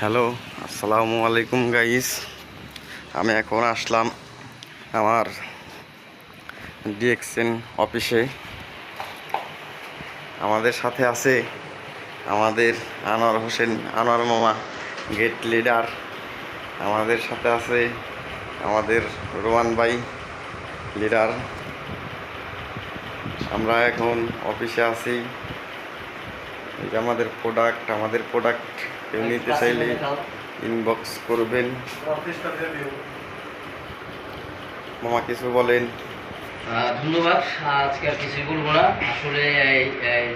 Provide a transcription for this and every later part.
Hello, আসসালামু আলাইকুম guys. আমি এখন আসলাম আমার ডিএক্সএন অফিসে। আমাদের সাথে আছে আমাদের আনোয়ার হোসেন, আনোয়ার মামা, গেট লিডার। আমাদের সাথে আছে আমাদের রোমান ভাই, লিডার। আমরা এখন অফিসে আছি। এই যে আমাদের প্রোডাক্ট কেউ নিতে চাইলে ইনবক্স করবেন। মামা কিছু বলেন। ধন্যবাদ। আজকে আর কিছুই বলবো না। আসলে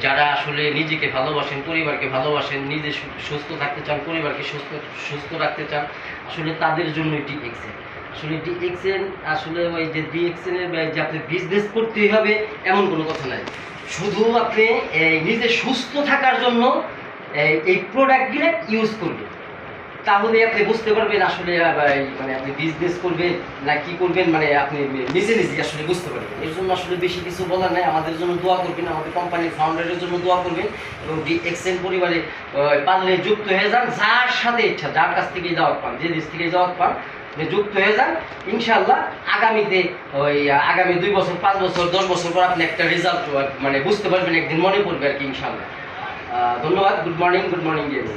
যারা আসলে নিজেকে ভালোবাসেন, পরিবারকে ভালোবাসেন, নিজে সুস্থ থাকতে চান, পরিবারকে সুস্থ রাখতে চান, আসলে তাদের জন্য ডিএক্সএন। আসলে ডিএক্সএন আসলে ওই যে ডিএক্সএনের যে আপনি বিজনেস করতেই হবে এমন কোনো কথা নাই। শুধু আপনি নিজে সুস্থ থাকার জন্য এই প্রোডাক্টগুলো ইউজ করবেন, তাহলে আপনি বুঝতে পারবেন আসলে মানে আপনি বিজনেস করবেন না কি করবেন, মানে আপনি নিজে আসলে বুঝতে পারবেন। এর জন্য আসলে বেশি কিছু বলার নাই। আমাদের জন্য দোয়া করবেন, আমাদের কোম্পানির ফাউন্ডারের জন্য দোয়া করবেন এবং ডিএক্সএন পরিবারে পারলে যুক্ত হয়ে যান। যার সাথে ইচ্ছা, যার কাছ থেকে দাওয়াত পান, যে দেশ থেকে দাওয়াত পান, যুক্ত হয়ে যান। ইনশাআল্লাহ আগামীতে আগামী 2 বছর, 5 বছর, 10 বছর পর আপনি একটা রেজাল্ট মানে বুঝতে পারবেন, একদিন মনে পড়বে আর কি, ইনশাআল্লাহ। ধন্যবাদ। Good morning. Good morning guys.